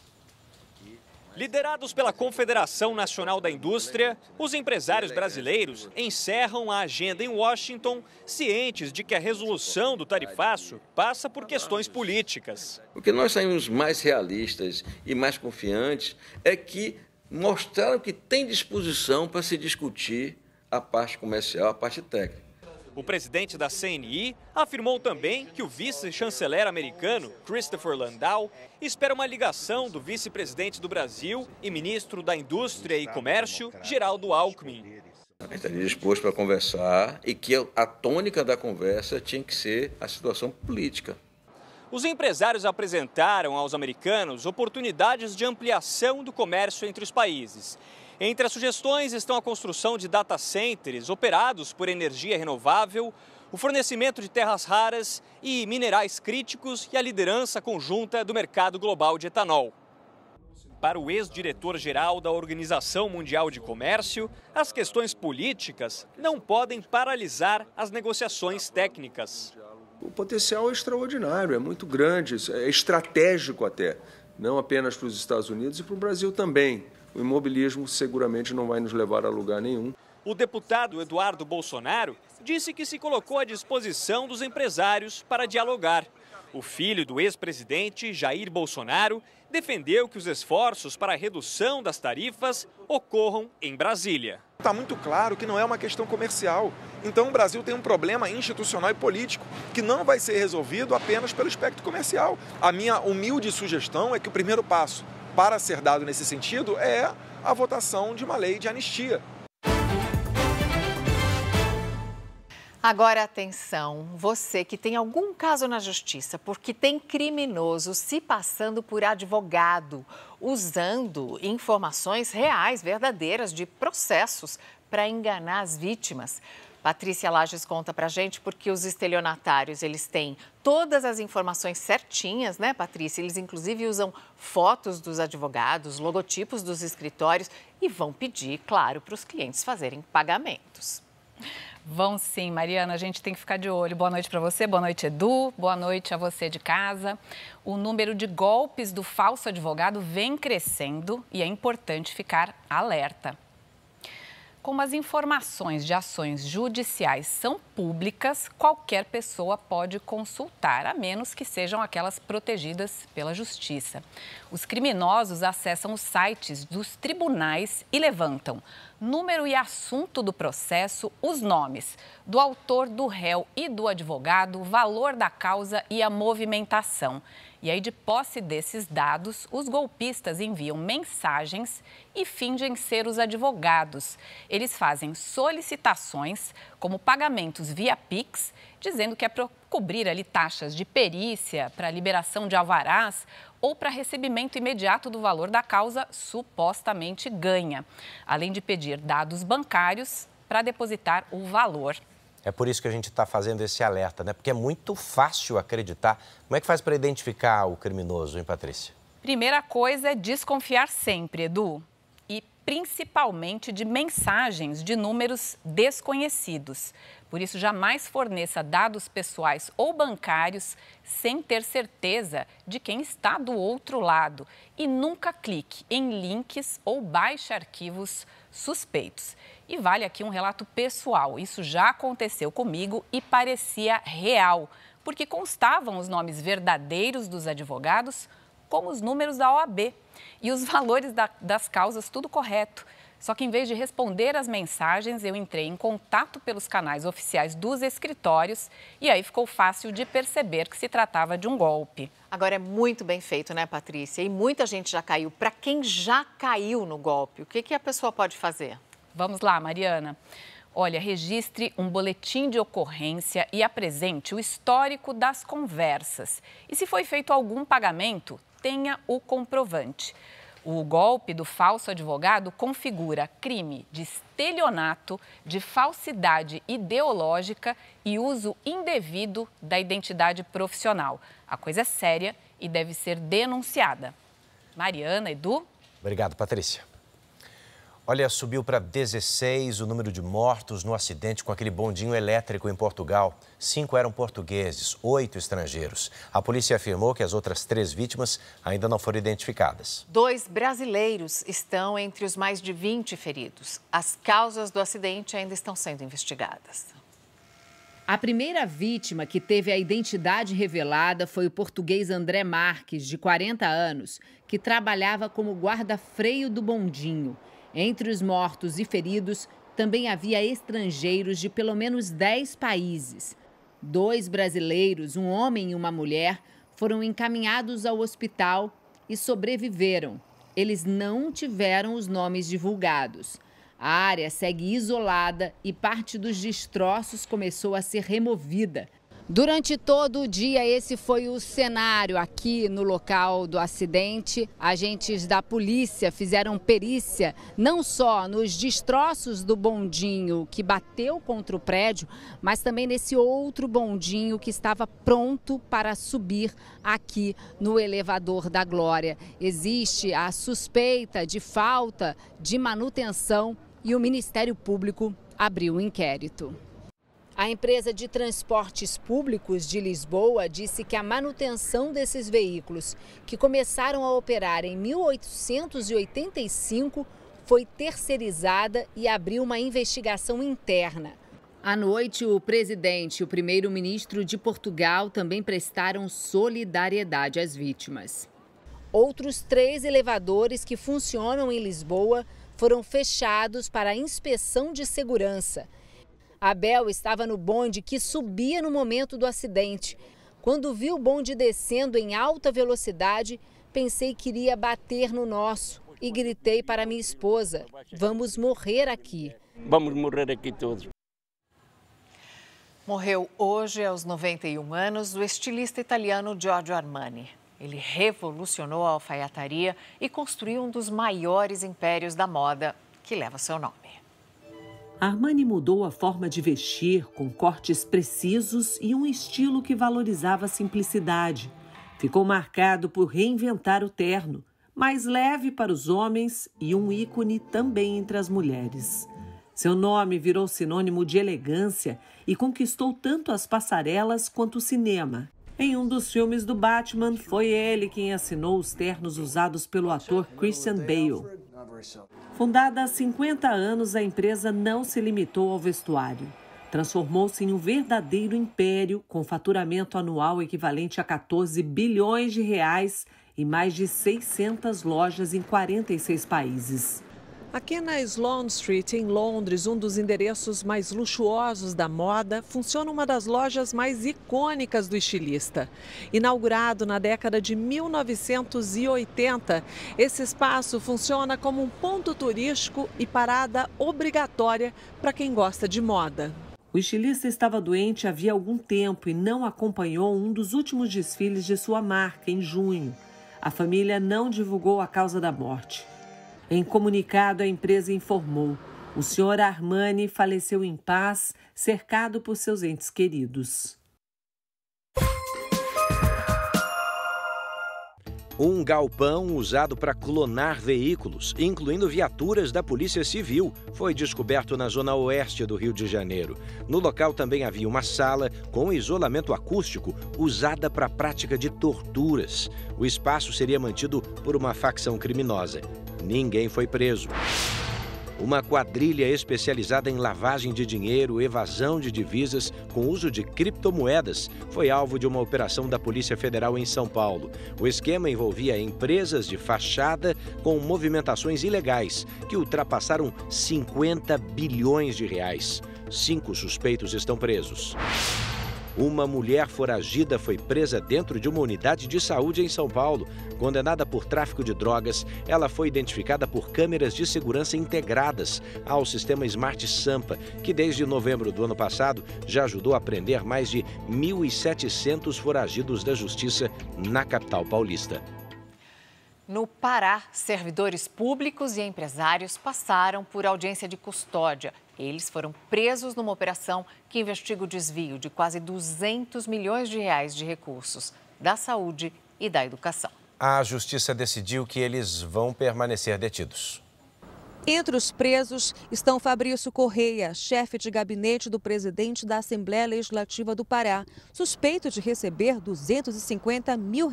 Liderados pela Confederação Nacional da Indústria, os empresários brasileiros encerram a agenda em Washington, cientes de que a resolução do tarifaço passa por questões políticas. O que nós saímos mais realistas e mais confiantes é que mostraram que tem disposição para se discutir a parte comercial, a parte técnica. O presidente da CNI afirmou também que o vice-chanceler americano, Christopher Landau, espera uma ligação do vice-presidente do Brasil e ministro da Indústria e Comércio, Geraldo Alckmin. Estaria disposto para conversar e que a tônica da conversa tinha que ser a situação política. Os empresários apresentaram aos americanos oportunidades de ampliação do comércio entre os países. Entre as sugestões estão a construção de data centers operados por energia renovável, o fornecimento de terras raras e minerais críticos e a liderança conjunta do mercado global de etanol. Para o ex-diretor-geral da Organização Mundial de Comércio, as questões políticas não podem paralisar as negociações técnicas. O potencial é extraordinário, é muito grande, é estratégico até, não apenas para os Estados Unidos e para o Brasil também. O imobilismo seguramente não vai nos levar a lugar nenhum. O deputado Eduardo Bolsonaro disse que se colocou à disposição dos empresários para dialogar. O filho do ex-presidente, Jair Bolsonaro, defendeu que os esforços para a redução das tarifas ocorram em Brasília. Está muito claro que não é uma questão comercial. Então o Brasil tem um problema institucional e político que não vai ser resolvido apenas pelo aspecto comercial. A minha humilde sugestão é que o primeiro passo para ser dado nesse sentido é a votação de uma lei de anistia. Agora atenção, você que tem algum caso na justiça porque tem criminoso se passando por advogado, usando informações reais, verdadeiras de processos para enganar as vítimas. Patrícia Lages conta pra gente porque os estelionatários, eles têm todas as informações certinhas, né, Patrícia? Eles inclusive usam fotos dos advogados, logotipos dos escritórios e vão pedir, claro, para os clientes fazerem pagamentos. Vão sim, Mariana, a gente tem que ficar de olho. Boa noite para você, boa noite, Edu, boa noite a você de casa. O número de golpes do falso advogado vem crescendo e é importante ficar alerta. Como as informações de ações judiciais são públicas, qualquer pessoa pode consultar, a menos que sejam aquelas protegidas pela Justiça. Os criminosos acessam os sites dos tribunais e levantam número e assunto do processo, os nomes do autor, do réu e do advogado, o valor da causa e a movimentação. E aí, de posse desses dados, os golpistas enviam mensagens e fingem ser os advogados. Eles fazem solicitações, como pagamentos via Pix, dizendo que é para cobrir ali taxas de perícia, para liberação de alvarás ou para recebimento imediato do valor da causa supostamente ganha, além de pedir dados bancários para depositar o valor. É por isso que a gente está fazendo esse alerta, né? Porque é muito fácil acreditar. Como é que faz para identificar o criminoso, hein, Patrícia? Primeira coisa é desconfiar sempre, Edu. E principalmente de mensagens de números desconhecidos. Por isso, jamais forneça dados pessoais ou bancários sem ter certeza de quem está do outro lado. E nunca clique em links ou baixe arquivos suspeitos. E vale aqui um relato pessoal. Isso já aconteceu comigo e parecia real, porque constavam os nomes verdadeiros dos advogados, como os números da OAB e os valores das causas, tudo correto. Só que, em vez de responder as mensagens, eu entrei em contato pelos canais oficiais dos escritórios e aí ficou fácil de perceber que se tratava de um golpe. Agora, é muito bem feito, né, Patrícia? E muita gente já caiu. Para quem já caiu no golpe, o que a pessoa pode fazer? Vamos lá, Mariana. Olha, registre um boletim de ocorrência e apresente o histórico das conversas. E se foi feito algum pagamento, tenha o comprovante. O golpe do falso advogado configura crime de estelionato, de falsidade ideológica e uso indevido da identidade profissional. A coisa é séria e deve ser denunciada. Mariana, Edu? Obrigado, Patrícia. Olha, subiu para 16 o número de mortos no acidente com aquele bondinho elétrico em Portugal. 5 eram portugueses, 8 estrangeiros. A polícia afirmou que as outras 3 vítimas ainda não foram identificadas. 2 brasileiros estão entre os mais de 20 feridos. As causas do acidente ainda estão sendo investigadas. A primeira vítima que teve a identidade revelada foi o português André Marques, de 40 anos, que trabalhava como guarda-freio do bondinho. Entre os mortos e feridos, também havia estrangeiros de pelo menos 10 países. 2 brasileiros, um homem e uma mulher, foram encaminhados ao hospital e sobreviveram. Eles não tiveram os nomes divulgados. A área segue isolada e parte dos destroços começou a ser removida. Durante todo o dia, esse foi o cenário aqui no local do acidente. Agentes da polícia fizeram perícia não só nos destroços do bondinho que bateu contra o prédio, mas também nesse outro bondinho que estava pronto para subir aqui no elevador da Glória. Existe a suspeita de falta de manutenção e o Ministério Público abriu um inquérito. A empresa de transportes públicos de Lisboa disse que a manutenção desses veículos, que começaram a operar em 1885, foi terceirizada e abriu uma investigação interna. À noite, o presidente e o primeiro-ministro de Portugal também prestaram solidariedade às vítimas. Outros 3 elevadores que funcionam em Lisboa foram fechados para inspeção de segurança. Abel estava no bonde que subia no momento do acidente. Quando vi o bonde descendo em alta velocidade, pensei que iria bater no nosso e gritei para minha esposa: vamos morrer aqui. Vamos morrer aqui todos. Morreu hoje, aos 91 anos, o estilista italiano Giorgio Armani. Ele revolucionou a alfaiataria e construiu um dos maiores impérios da moda, que leva seu nome. Armani mudou a forma de vestir, com cortes precisos e um estilo que valorizava a simplicidade. Ficou marcado por reinventar o terno, mais leve para os homens e um ícone também entre as mulheres. Seu nome virou sinônimo de elegância e conquistou tanto as passarelas quanto o cinema. Em um dos filmes do Batman, foi ele quem assinou os ternos usados pelo ator Christian Bale. Fundada há 50 anos, a empresa não se limitou ao vestuário. Transformou-se em um verdadeiro império, com faturamento anual equivalente a 14 bilhões de reais e mais de 600 lojas em 46 países. Aqui na Sloane Street, em Londres, um dos endereços mais luxuosos da moda, funciona uma das lojas mais icônicas do estilista. Inaugurado na década de 1980, esse espaço funciona como um ponto turístico e parada obrigatória para quem gosta de moda. O estilista estava doente havia algum tempo e não acompanhou um dos últimos desfiles de sua marca, em junho. A família não divulgou a causa da morte. Em comunicado, a empresa informou: O senhor Armani faleceu em paz, cercado por seus entes queridos. Um galpão usado para clonar veículos, incluindo viaturas da Polícia Civil, foi descoberto na zona oeste do Rio de Janeiro. No local também havia uma sala com isolamento acústico usada para a prática de torturas. O espaço seria mantido por uma facção criminosa. Ninguém foi preso. Uma quadrilha especializada em lavagem de dinheiro, evasão de divisas com uso de criptomoedas foi alvo de uma operação da Polícia Federal em São Paulo. O esquema envolvia empresas de fachada com movimentações ilegais que ultrapassaram 50 bilhões de reais. 5 suspeitos estão presos. Uma mulher foragida foi presa dentro de uma unidade de saúde em São Paulo. Condenada por tráfico de drogas, ela foi identificada por câmeras de segurança integradas ao sistema Smart Sampa, que desde novembro do ano passado já ajudou a prender mais de 1.700 foragidos da justiça na capital paulista. No Pará, servidores públicos e empresários passaram por audiência de custódia. Eles foram presos numa operação que investiga o desvio de quase 200 milhões de reais de recursos da saúde e da educação. A justiça decidiu que eles vão permanecer detidos. Entre os presos estão Fabrício Correia, chefe de gabinete do presidente da Assembleia Legislativa do Pará, suspeito de receber R$250 mil,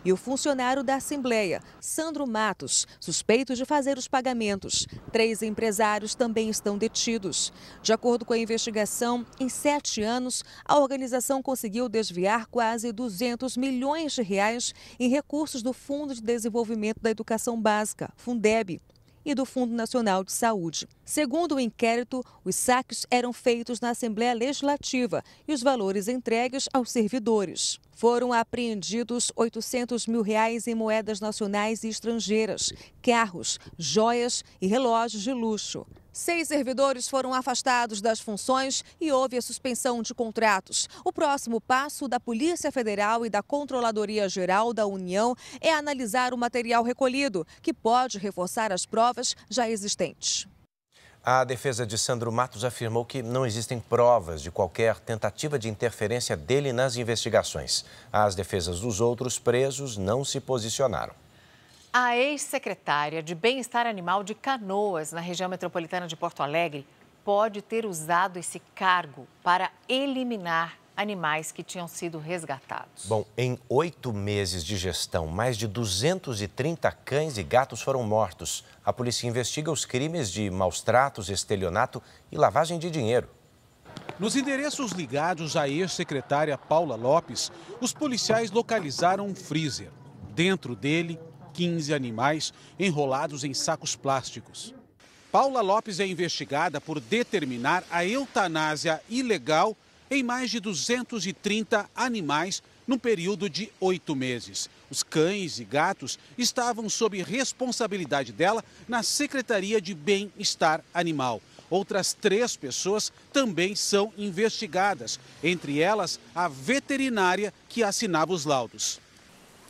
e o funcionário da Assembleia, Sandro Matos, suspeito de fazer os pagamentos. 3 empresários também estão detidos. De acordo com a investigação, em 7 anos, a organização conseguiu desviar quase R$200 milhões em recursos do Fundo de Desenvolvimento da Educação Básica, Fundeb, e do Fundo Nacional de Saúde. Segundo o inquérito, os saques eram feitos na Assembleia Legislativa e os valores entregues aos servidores. Foram apreendidos R$800 mil em moedas nacionais e estrangeiras, carros, joias e relógios de luxo. 6 servidores foram afastados das funções e houve a suspensão de contratos. O próximo passo da Polícia Federal e da Controladoria Geral da União é analisar o material recolhido, que pode reforçar as provas já existentes. A defesa de Sandro Matos afirmou que não existem provas de qualquer tentativa de interferência dele nas investigações. As defesas dos outros presos não se posicionaram. A ex-secretária de Bem-Estar Animal de Canoas, na região metropolitana de Porto Alegre, pode ter usado esse cargo para eliminar animais que tinham sido resgatados. Bom, em 8 meses de gestão, mais de 230 cães e gatos foram mortos. A polícia investiga os crimes de maus-tratos, estelionato e lavagem de dinheiro. Nos endereços ligados à ex-secretária Paula Lopes, os policiais localizaram um freezer. Dentro dele, 15 animais enrolados em sacos plásticos. Paula Lopes é investigada por determinar a eutanásia ilegal em mais de 230 animais num período de 8 meses. Os cães e gatos estavam sob responsabilidade dela na Secretaria de Bem-Estar Animal. Outras 3 pessoas também são investigadas, entre elas a veterinária que assinava os laudos.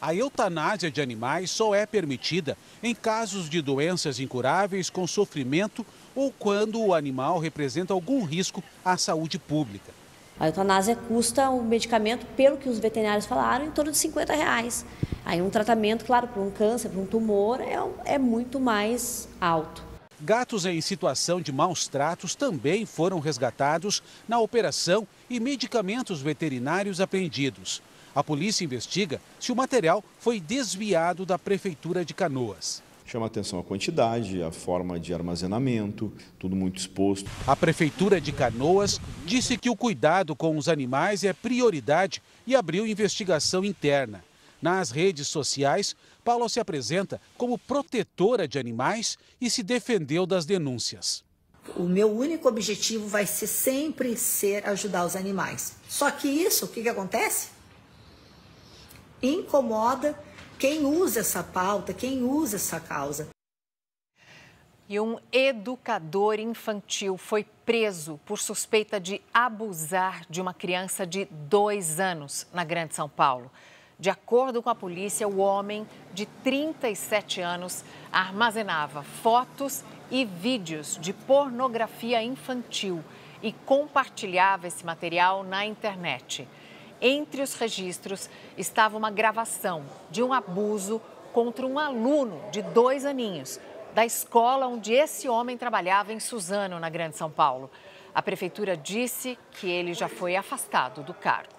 A eutanásia de animais só é permitida em casos de doenças incuráveis com sofrimento ou quando o animal representa algum risco à saúde pública. A eutanásia custa o medicamento, pelo que os veterinários falaram, em torno de R$50. Aí um tratamento, claro, para um câncer, para um tumor, é muito mais alto. Gatos em situação de maus tratos também foram resgatados na operação e medicamentos veterinários apreendidos. A polícia investiga se o material foi desviado da Prefeitura de Canoas. Chama atenção a quantidade, a forma de armazenamento, tudo muito exposto. A Prefeitura de Canoas disse que o cuidado com os animais é prioridade e abriu investigação interna. Nas redes sociais, Paula se apresenta como protetora de animais e se defendeu das denúncias. O meu único objetivo vai ser sempre ajudar os animais. Só que isso, o que acontece? Incomoda quem usa essa pauta, quem usa essa causa. E um educador infantil foi preso por suspeita de abusar de uma criança de 2 anos na Grande São Paulo. De acordo com a polícia, o homem de 37 anos armazenava fotos e vídeos de pornografia infantil e compartilhava esse material na internet. Entre os registros estava uma gravação de um abuso contra um aluno de 2 aninhos, da escola onde esse homem trabalhava em Suzano, na Grande São Paulo. A prefeitura disse que ele já foi afastado do cargo.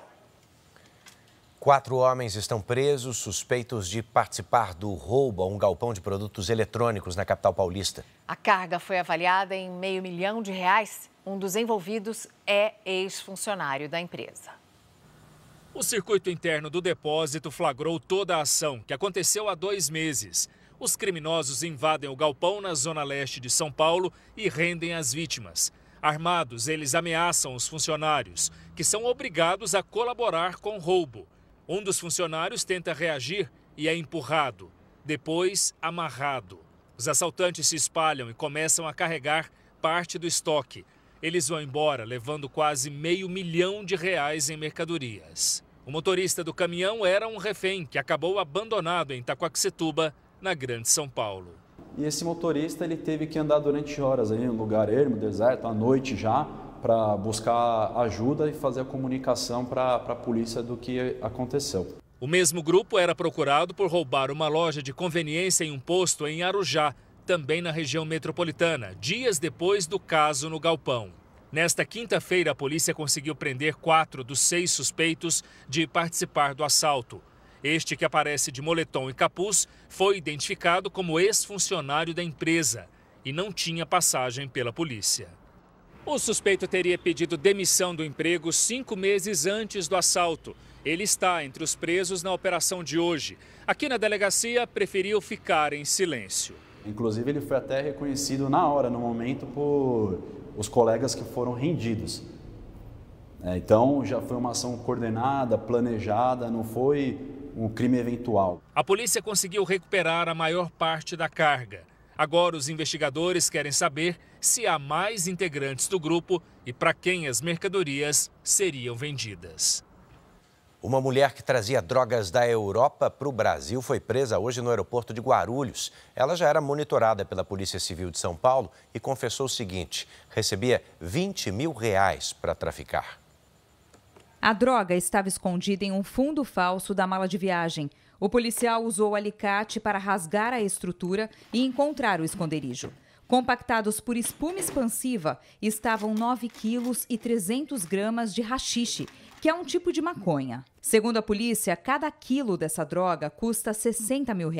4 homens estão presos, suspeitos de participar do roubo a um galpão de produtos eletrônicos na capital paulista. A carga foi avaliada em R$500 mil. Um dos envolvidos é ex-funcionário da empresa. O circuito interno do depósito flagrou toda a ação, que aconteceu há 2 meses. Os criminosos invadem o galpão na zona leste de São Paulo e rendem as vítimas. Armados, eles ameaçam os funcionários, que são obrigados a colaborar com o roubo. Um dos funcionários tenta reagir e é empurrado, depois amarrado. Os assaltantes se espalham e começam a carregar parte do estoque. Eles vão embora levando quase R$500 mil em mercadorias. O motorista do caminhão era um refém que acabou abandonado em Itaquaquecetuba, na Grande São Paulo. E esse motorista ele teve que andar durante horas aí, em um lugar ermo, deserto, à noite já, para buscar ajuda e fazer a comunicação para a polícia do que aconteceu. O mesmo grupo era procurado por roubar uma loja de conveniência em um posto em Arujá, também na região metropolitana, dias depois do caso no galpão. Nesta quinta-feira, a polícia conseguiu prender 4 dos 6 suspeitos de participar do assalto. Este, que aparece de moletom e capuz, foi identificado como ex-funcionário da empresa e não tinha passagem pela polícia. O suspeito teria pedido demissão do emprego 5 meses antes do assalto. Ele está entre os presos na operação de hoje. Aqui na delegacia, preferiu ficar em silêncio. Inclusive, ele foi até reconhecido na hora, no momento, por os colegas que foram rendidos. Então, já foi uma ação coordenada, planejada, não foi um crime eventual. A polícia conseguiu recuperar a maior parte da carga. Agora, os investigadores querem saber se há mais integrantes do grupo e para quem as mercadorias seriam vendidas. Uma mulher que trazia drogas da Europa para o Brasil foi presa hoje no aeroporto de Guarulhos. Ela já era monitorada pela Polícia Civil de São Paulo e confessou o seguinte: recebia R$20 mil para traficar. A droga estava escondida em um fundo falso da mala de viagem. O policial usou o alicate para rasgar a estrutura e encontrar o esconderijo. Compactados por espuma expansiva, estavam 9 quilos e 300 gramas de haxixe, que é um tipo de maconha. Segundo a polícia, cada quilo dessa droga custa R$60 mil.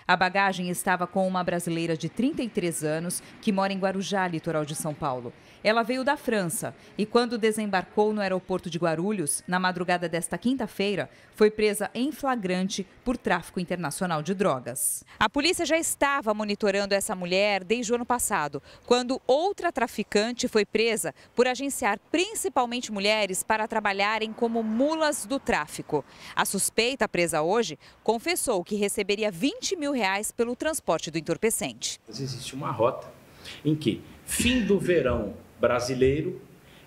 A bagagem estava com uma brasileira de 33 anos que mora em Guarujá, litoral de São Paulo. Ela veio da França e, quando desembarcou no aeroporto de Guarulhos, na madrugada desta quinta-feira, foi presa em flagrante por tráfico internacional de drogas. A polícia já estava monitorando essa mulher desde o ano passado, quando outra traficante foi presa por agenciar principalmente mulheres para trabalharem como mulas do tráfico. A suspeita, presa hoje, confessou que receberia R$20 mil pelo transporte do entorpecente. Existe uma rota em que, fim do verão brasileiro,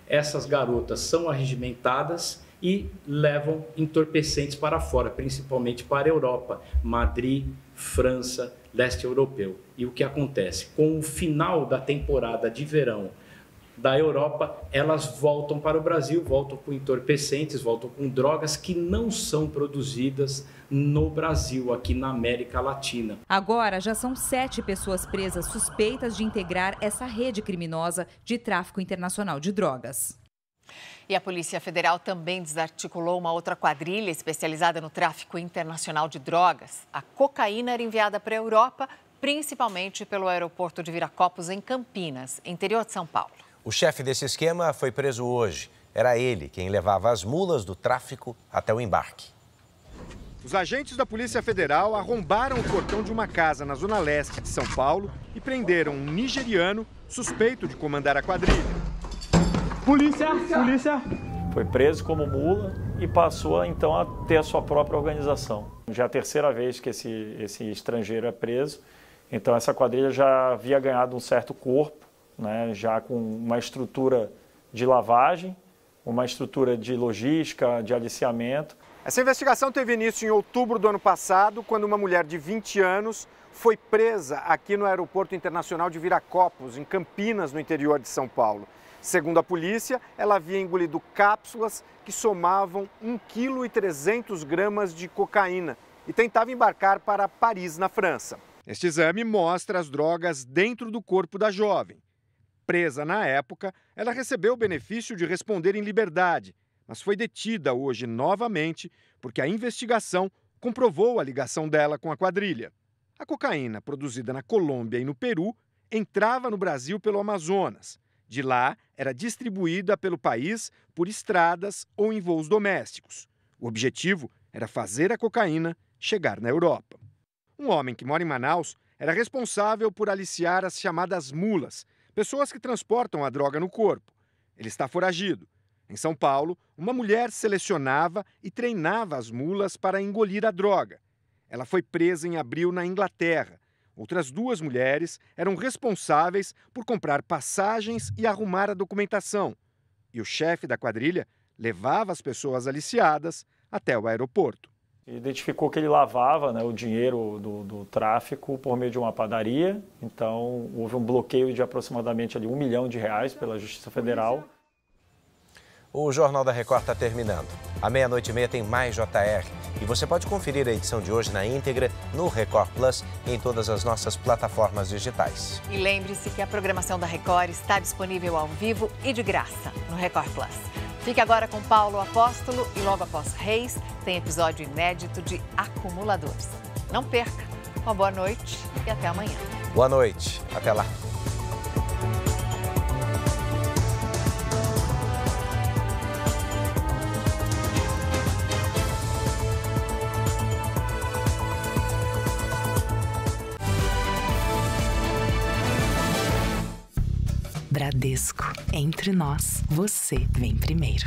essas garotas são arregimentadas e levam entorpecentes para fora, principalmente para a Europa, Madrid, França, leste europeu. E o que acontece? Com o final da temporada de verão da Europa, elas voltam para o Brasil, voltam com entorpecentes, voltam com drogas que não são produzidas no Brasil, aqui na América Latina. Agora já são 7 pessoas presas suspeitas de integrar essa rede criminosa de tráfico internacional de drogas. E a Polícia Federal também desarticulou uma outra quadrilha especializada no tráfico internacional de drogas. A cocaína era enviada para a Europa, principalmente pelo aeroporto de Viracopos, em Campinas, interior de São Paulo. O chefe desse esquema foi preso hoje. Era ele quem levava as mulas do tráfico até o embarque. Os agentes da Polícia Federal arrombaram o portão de uma casa na zona leste de São Paulo e prenderam um nigeriano suspeito de comandar a quadrilha. Polícia! Foi preso como mula e passou então a ter a sua própria organização. Já é a terceira vez que esse estrangeiro é preso, então essa quadrilha já havia ganhado um certo corpo, né, já com uma estrutura de lavagem, uma estrutura de logística, de aliciamento Essa investigação teve início em outubro do ano passado, quando uma mulher de 20 anos foi presa aqui no Aeroporto Internacional de Viracopos, em Campinas, no interior de São Paulo. Segundo a polícia, ela havia engolido cápsulas que somavam 1,3 kg de cocaína e tentava embarcar para Paris, na França. Este exame mostra as drogas dentro do corpo da jovem. Presa na época, ela recebeu o benefício de responder em liberdade, mas foi detida hoje novamente porque a investigação comprovou a ligação dela com a quadrilha. A cocaína, produzida na Colômbia e no Peru, entrava no Brasil pelo Amazonas. De lá, era distribuída pelo país por estradas ou em voos domésticos. O objetivo era fazer a cocaína chegar na Europa. Um homem que mora em Manaus era responsável por aliciar as chamadas mulas, pessoas que transportam a droga no corpo. Ele está foragido. Em São Paulo, uma mulher selecionava e treinava as mulas para engolir a droga. Ela foi presa em abril na Inglaterra. Outras 2 mulheres eram responsáveis por comprar passagens e arrumar a documentação. E o chefe da quadrilha levava as pessoas aliciadas até o aeroporto. Identificou que ele lavava, né, o dinheiro do tráfico por meio de uma padaria. Então, houve um bloqueio de aproximadamente ali, R$1 milhão pela Justiça Federal. O Jornal da Record está terminando. À 00:30 tem mais JR. E você pode conferir a edição de hoje na íntegra no Record Plus e em todas as nossas plataformas digitais. E lembre-se que a programação da Record está disponível ao vivo e de graça no Record Plus. Fique agora com Paulo Apóstolo e logo após Reis tem episódio inédito de Acumuladores. Não perca. Uma boa noite e até amanhã. Boa noite. Até lá. Bradesco. Entre nós, você vem primeiro.